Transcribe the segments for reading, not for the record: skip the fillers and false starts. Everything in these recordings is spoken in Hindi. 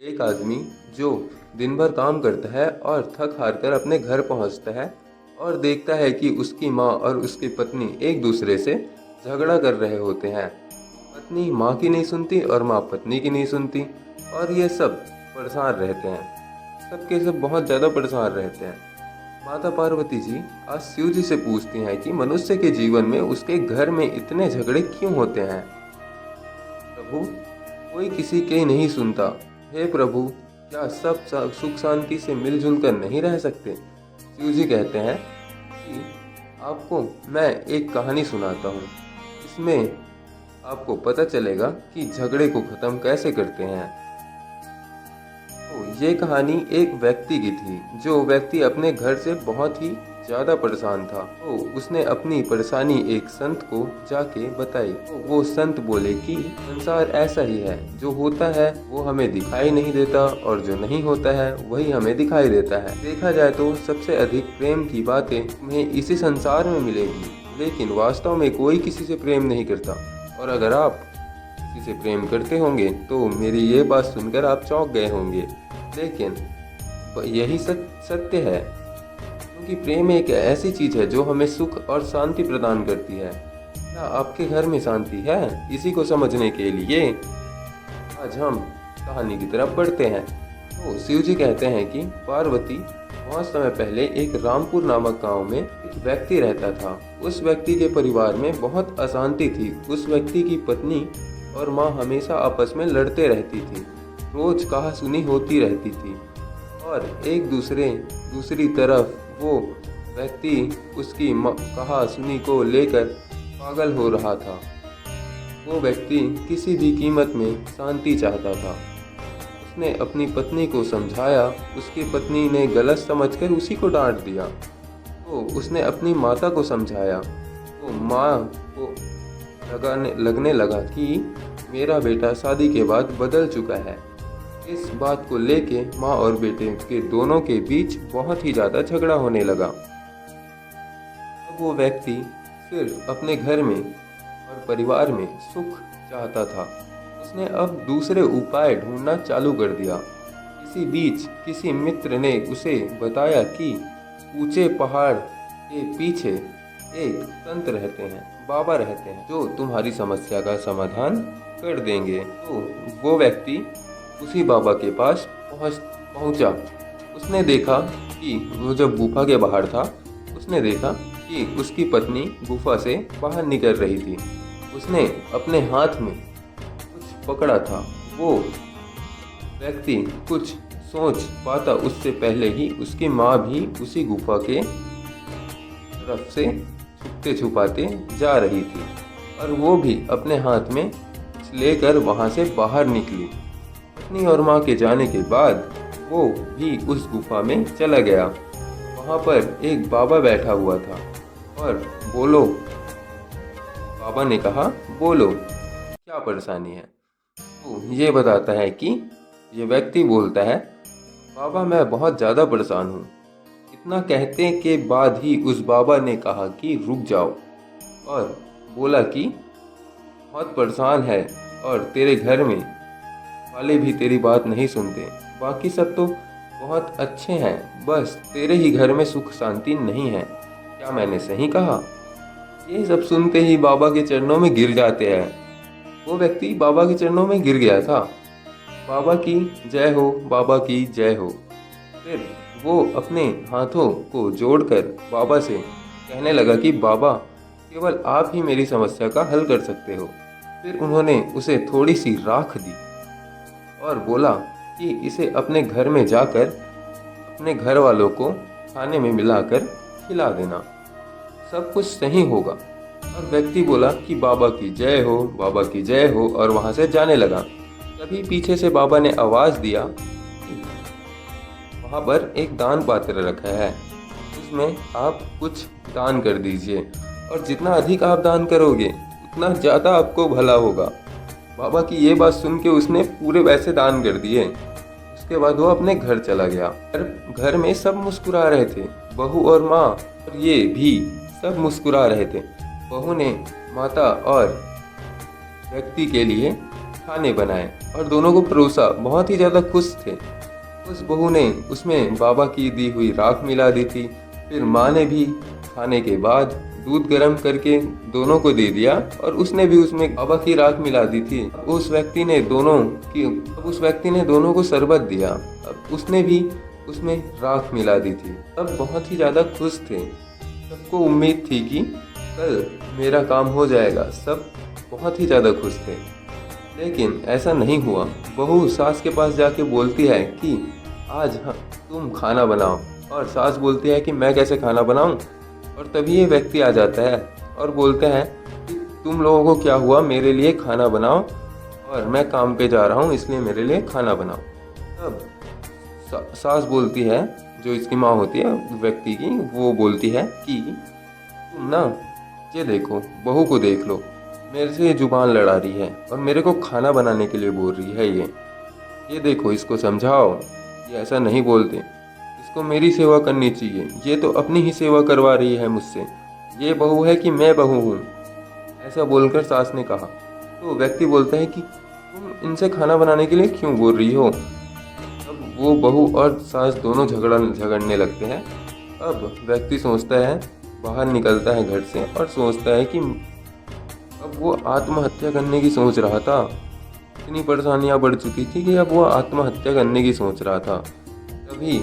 एक आदमी जो दिन भर काम करता है और थक हार कर अपने घर पहुंचता है और देखता है कि उसकी माँ और उसकी पत्नी एक दूसरे से झगड़ा कर रहे होते हैं। पत्नी माँ की नहीं सुनती और माँ पत्नी की नहीं सुनती और ये सब परेशान रहते हैं। सबके सब बहुत ज़्यादा परेशान रहते हैं। माता पार्वती जी आज शिव जी से पूछती हैं कि मनुष्य के जीवन में उसके घर में इतने झगड़े क्यों होते हैं। प्रभु, कोई किसी के नहीं सुनता। हे प्रभु, क्या सब सुख शांति से मिलजुल कर नहीं रह सकते। शिव जी कहते हैं कि आपको मैं एक कहानी सुनाता हूँ। इसमें आपको पता चलेगा कि झगड़े को ख़त्म कैसे करते हैं। तो ये कहानी एक व्यक्ति की थी। जो व्यक्ति अपने घर से बहुत ही ज़्यादा परेशान था, तो उसने अपनी परेशानी एक संत को जाके बताई। तो वो संत बोले कि संसार ऐसा ही है, जो होता है वो हमें दिखाई नहीं देता और जो नहीं होता है वही हमें दिखाई देता है। देखा जाए तो सबसे अधिक प्रेम की बातें तुम्हें इसी संसार में मिलेगी, लेकिन वास्तव में कोई किसी से प्रेम नहीं करता। और अगर आप किसी से प्रेम करते होंगे तो मेरी ये बात सुनकर आप चौंक गए होंगे, लेकिन यही सत्य है। क्योंकि प्रेम एक ऐसी चीज है जो हमें सुख और शांति प्रदान करती है। क्या आपके घर में शांति है? इसी को समझने के लिए आज हम कहानी की तरफ बढ़ते हैं। तो शिव जी कहते हैं कि पार्वती, बहुत समय पहले एक रामपुर नामक गांव में एक व्यक्ति रहता था। उस व्यक्ति के परिवार में बहुत अशांति थी। उस व्यक्ति की पत्नी और माँ हमेशा आपस में लड़ते रहती थी। रोज कहासुनी होती रहती थी और एक दूसरी तरफ वो व्यक्ति उसकी कहासुनी को लेकर पागल हो रहा था। वो व्यक्ति किसी भी कीमत में शांति चाहता था। उसने अपनी पत्नी को समझाया। उसकी पत्नी ने गलत समझकर उसी को डांट दिया। तो उसने अपनी माता को समझाया। तो माँ को लगने लगा कि मेरा बेटा शादी के बाद बदल चुका है। इस बात को लेके माँ और बेटे के दोनों के बीच बहुत ही ज़्यादा झगड़ा होने लगा। अब वो व्यक्ति सिर्फ अपने घर में और परिवार में सुख चाहता था। उसने अब दूसरे उपाय ढूंढना चालू कर दिया। इसी बीच किसी मित्र ने उसे बताया कि ऊंचे पहाड़ के पीछे एक संत रहते हैं, बाबा रहते हैं, जो तुम्हारी समस्या का समाधान कर देंगे। तो वो व्यक्ति उसी बाबा के पास पहुंचा। उसने देखा कि वो जब गुफा के बाहर था, उसने देखा कि उसकी पत्नी गुफा से बाहर निकल रही थी। उसने अपने हाथ में कुछ पकड़ा था। वो व्यक्ति कुछ सोच पाता उससे पहले ही उसकी माँ भी उसी गुफा के तरफ से छुपते छुपाते जा रही थी और वो भी अपने हाथ में कुछ लेकर वहाँ से बाहर निकली। पत्नी और माँ के जाने के बाद वो भी उस गुफा में चला गया। वहाँ पर एक बाबा बैठा हुआ था और बोलो, बाबा ने कहा, बोलो क्या परेशानी है। तो ये बताता है कि ये व्यक्ति बोलता है, बाबा मैं बहुत ज़्यादा परेशान हूँ। इतना कहने के बाद ही उस बाबा ने कहा कि रुक जाओ और बोला कि बहुत परेशान है और तेरे घर में वाले भी तेरी बात नहीं सुनते। बाकी सब तो बहुत अच्छे हैं, बस तेरे ही घर में सुख शांति नहीं है। क्या मैंने सही कहा? ये सब सुनते ही बाबा के चरणों में गिर जाते हैं। वो व्यक्ति बाबा के चरणों में गिर गया था। बाबा की जय हो, बाबा की जय हो। फिर वो अपने हाथों को जोड़कर बाबा से कहने लगा कि बाबा, केवल आप ही मेरी समस्या का हल कर सकते हो। फिर उन्होंने उसे थोड़ी सी राख दी और बोला कि इसे अपने घर में जाकर अपने घर वालों को खाने में मिलाकर खिला देना, सब कुछ सही होगा। और व्यक्ति बोला कि बाबा की जय हो, बाबा की जय हो, और वहाँ से जाने लगा। तभी पीछे से बाबा ने आवाज़ दिया कि वहाँ पर एक दान पात्र रखा है, उसमें आप कुछ दान कर दीजिए और जितना अधिक आप दान करोगे उतना ज़्यादा आपको भला होगा। बाबा की ये बात सुन के उसने पूरे पैसे दान कर दिए। उसके बाद वो अपने घर चला गया। घर में सब मुस्कुरा रहे थे, बहू और माँ और ये भी सब मुस्कुरा रहे थे। बहू ने माता और व्यक्ति के लिए खाने बनाए और दोनों को परोसा। बहुत ही ज़्यादा खुश थे। उस बहू ने उसमें बाबा की दी हुई राख मिला दी थी। फिर माँ ने भी खाने के बाद दूध गर्म करके दोनों को दे दिया और उसने भी उसमें बाबा की राख मिला दी थी। अब उस व्यक्ति ने दोनों को शरबत दिया। अब उसने भी उसमें राख मिला दी थी। सब बहुत ही ज़्यादा खुश थे। सबको उम्मीद थी कि कल मेरा काम हो जाएगा। सब बहुत ही ज़्यादा खुश थे। लेकिन ऐसा नहीं हुआ। बहू सास के पास जाके बोलती है कि आज तुम खाना बनाओ, और सास बोलती है कि मैं कैसे खाना बनाऊं। और तभी ये व्यक्ति आ जाता है और बोलते हैं कि तुम लोगों को क्या हुआ, मेरे लिए खाना बनाओ, और मैं काम पे जा रहा हूँ इसलिए मेरे लिए खाना बनाओ। तब सास बोलती है, जो इसकी माँ होती है व्यक्ति की, वो बोलती है कि तुम ना ये देखो, बहू को देख लो, मेरे से जुबान लड़ा रही है और मेरे को खाना बनाने के लिए बोल रही है। ये देखो, इसको समझाओ, ये ऐसा नहीं बोलते, इसको मेरी सेवा करनी चाहिए। ये तो अपनी ही सेवा करवा रही है मुझसे। ये बहू है कि मैं बहू हूँ, ऐसा बोलकर सास ने कहा। तो व्यक्ति बोलता है कि तुम इनसे खाना बनाने के लिए क्यों बोल रही हो। अब वो बहू और सास दोनों झगड़ने लगते हैं। अब व्यक्ति सोचता है, बाहर निकलता है घर से और सोचता है कि अब वो आत्महत्या करने की सोच रहा था। इतनी परेशानियां बढ़ चुकी थी कि अब वो आत्महत्या करने की सोच रहा था। तभी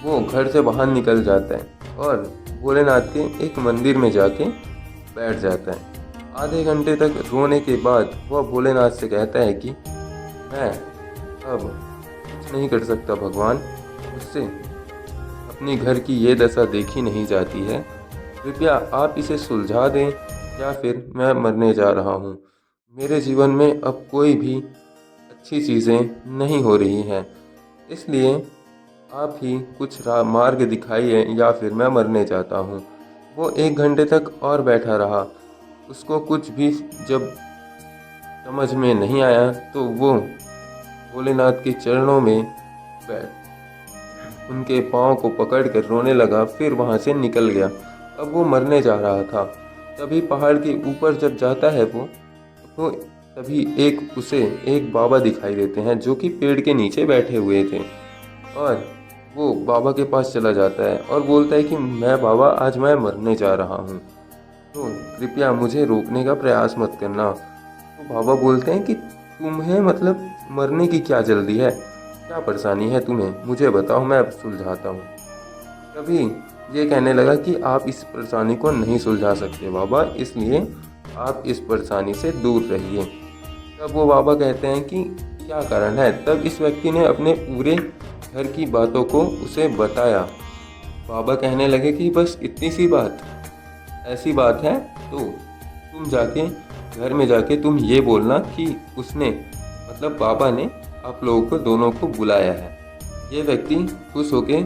वो घर से बाहर निकल जाता है और भोलेनाथ के एक मंदिर में जाके बैठ जाता है। आधे घंटे तक रोने के बाद वह भोलेनाथ से कहता है कि मैं अब कुछ नहीं कर सकता भगवान, मुझसे अपने घर की ये दशा देखी नहीं जाती है। कृपया आप इसे सुलझा दें या फिर मैं मरने जा रहा हूँ। मेरे जीवन में अब कोई भी अच्छी चीज़ें नहीं हो रही हैं, इसलिए आप ही कुछ मार्ग दिखाइए या फिर मैं मरने जाता हूँ। वो 1 घंटे तक और बैठा रहा। उसको कुछ भी जब समझ में नहीं आया तो वो भोलेनाथ के चरणों में बैठ उनके पाँव को पकड़कर रोने लगा। फिर वहाँ से निकल गया। अब वो मरने जा रहा था। तभी पहाड़ के ऊपर जब जाता है वो, तो तभी उसे एक बाबा दिखाई देते हैं जो कि पेड़ के नीचे बैठे हुए थे। और वो बाबा के पास चला जाता है और बोलता है कि मैं बाबा, आज मैं मरने जा रहा हूँ, तो कृपया मुझे रोकने का प्रयास मत करना। तो बाबा बोलते हैं कि तुम्हें मतलब मरने की क्या जल्दी है, क्या परेशानी है तुम्हें, मुझे बताओ, मैं अब सुलझाता हूँ। तभी ये कहने लगा कि आप इस परेशानी को नहीं सुलझा सकते बाबा, इसलिए आप इस परेशानी से दूर रहिए। तब वो बाबा कहते हैं कि क्या कारण है। तब इस व्यक्ति ने अपने पूरे घर की बातों को उसे बताया। बाबा कहने लगे कि बस इतनी सी बात, ऐसी बात है तो तुम जाके घर में जाके तुम ये बोलना कि उसने मतलब बाबा ने आप लोगों को दोनों को बुलाया है। ये व्यक्ति खुश होके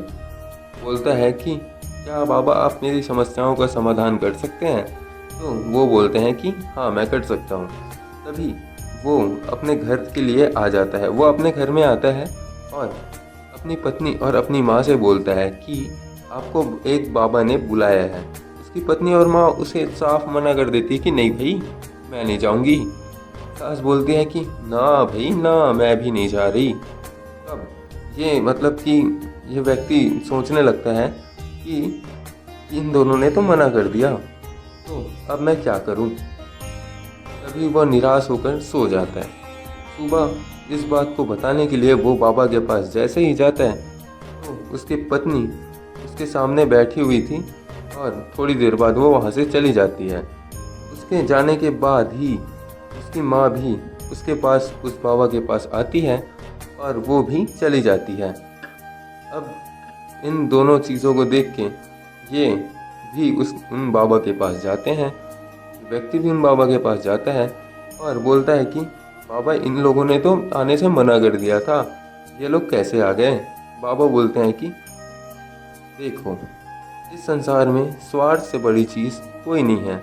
बोलता है कि क्या बाबा आप मेरी समस्याओं का समाधान कर सकते हैं। तो वो बोलते हैं कि हाँ मैं कर सकता हूँ। तभी वो अपने घर के लिए आ जाता है। वो अपने घर में आता है और अपनी पत्नी और अपनी माँ से बोलता है कि आपको एक बाबा ने बुलाया है। उसकी पत्नी और माँ उसे साफ मना कर देती है कि नहीं भाई, मैं नहीं जाऊँगी। सास बोलती है कि ना भाई ना, मैं भी नहीं जा रही। तब ये मतलब कि ये व्यक्ति सोचने लगता है कि इन दोनों ने तो मना कर दिया, तो अब मैं क्या करूं। तभी वह निराश होकर सो जाता है। सुबह इस बात को बताने के लिए वो बाबा के पास जैसे ही जाता है तो उसकी पत्नी उसके सामने बैठी हुई थी और थोड़ी देर बाद वो वहाँ से चली जाती है। उसके जाने के बाद ही उसकी माँ भी उसके पास, उस बाबा के पास आती है और वो भी चली जाती है। अब इन दोनों चीज़ों को देख के ये भी उन बाबा के पास जाते हैं। व्यक्ति भी उन बाबा के पास जाता है और बोलता है कि बाबा, इन लोगों ने तो आने से मना कर दिया था, ये लोग कैसे आ गए। बाबा बोलते हैं कि देखो, इस संसार में स्वार्थ से बड़ी चीज़ कोई नहीं है।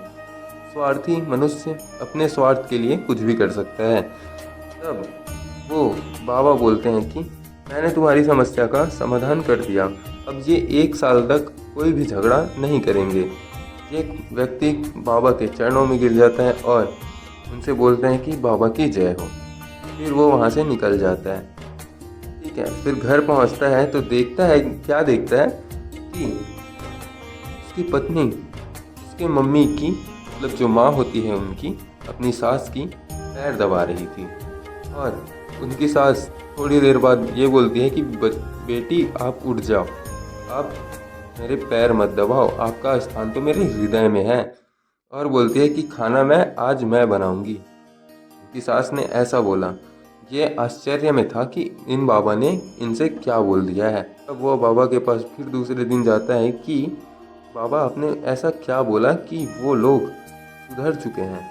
स्वार्थी मनुष्य अपने स्वार्थ के लिए कुछ भी कर सकता है। तब वो बाबा बोलते हैं कि मैंने तुम्हारी समस्या का समाधान कर दिया, अब ये 1 साल तक कोई भी झगड़ा नहीं करेंगे। ये व्यक्ति बाबा के चरणों में गिर जाता है और उनसे बोलते हैं कि बाबा की जय हो। फिर वो वहाँ से निकल जाता है। ठीक है, फिर घर पहुँचता है तो देखता है, क्या देखता है कि उसकी पत्नी उसके मम्मी की, मतलब जो माँ होती है उनकी, अपनी सास की पैर दबा रही थी। और उनकी सास थोड़ी देर बाद ये बोलती है कि बेटी आप उठ जाओ, आप मेरे पैर मत दबाओ, आपका स्थान तो मेरे हृदय में है। और बोलती है कि खाना आज मैं बनाऊंगी। उनकी सास ने ऐसा बोला। ये आश्चर्य में था कि इन बाबा ने इनसे क्या बोल दिया है। अब वो बाबा के पास फिर दूसरे दिन जाता है कि बाबा आपने ऐसा क्या बोला कि वो लोग सुधर चुके हैं।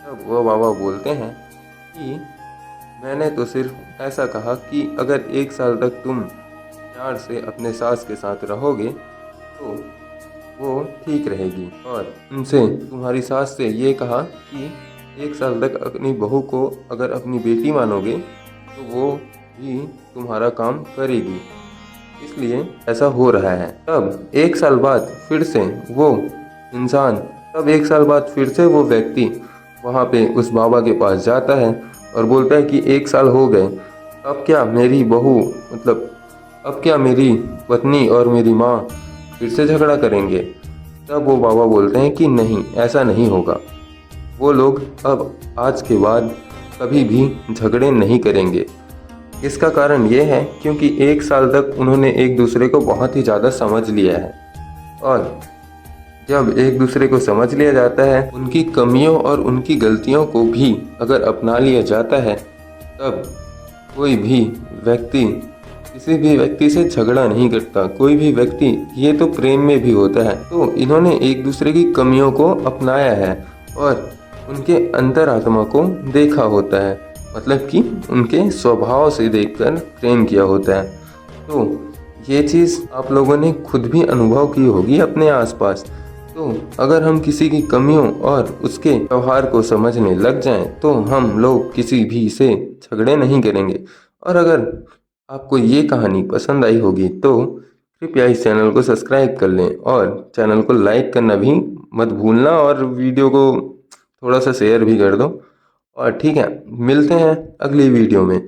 तब वो बाबा बोलते हैं कि मैंने तो सिर्फ ऐसा कहा कि अगर 1 साल तक तुम प्यार से अपने सास के साथ रहोगे तो वो ठीक रहेगी। और उनसे तुम्हारी सास से ये कहा कि 1 साल तक अपनी बहू को अगर अपनी बेटी मानोगे तो वो भी तुम्हारा काम करेगी, इसलिए ऐसा हो रहा है। तब 1 साल बाद फिर से वो इंसान तब 1 साल बाद फिर से वो व्यक्ति वहाँ पे उस बाबा के पास जाता है और बोलता है कि 1 साल हो गए, अब क्या मेरी बहू, मतलब अब क्या मेरी पत्नी और मेरी माँ फिर से झगड़ा करेंगे। तब वो बाबा बोलते हैं कि नहीं, ऐसा नहीं होगा, वो लोग अब आज के बाद कभी भी झगड़े नहीं करेंगे। इसका कारण ये है क्योंकि 1 साल तक उन्होंने एक दूसरे को बहुत ही ज़्यादा समझ लिया है। और जब एक दूसरे को समझ लिया जाता है, उनकी कमियों और उनकी गलतियों को भी अगर अपना लिया जाता है, तब कोई भी व्यक्ति किसी भी व्यक्ति से झगड़ा नहीं करता। कोई भी व्यक्ति, ये तो प्रेम में भी होता है, तो इन्होंने एक दूसरे की कमियों को अपनाया है और उनके अंतरात्मा को देखा होता है, मतलब कि उनके स्वभाव से देखकर प्रेम किया होता है। तो ये चीज़ आप लोगों ने खुद भी अनुभव की होगी अपने आसपास। तो अगर हम किसी की कमियों और उसके व्यवहार को समझने लग जाएं तो हम लोग किसी भी से झगड़े नहीं करेंगे। और अगर आपको ये कहानी पसंद आई होगी तो कृपया इस चैनल को सब्सक्राइब कर लें और चैनल को लाइक करना भी मत भूलना और वीडियो को थोड़ा सा शेयर भी कर दो। और ठीक है, मिलते हैं अगली वीडियो में।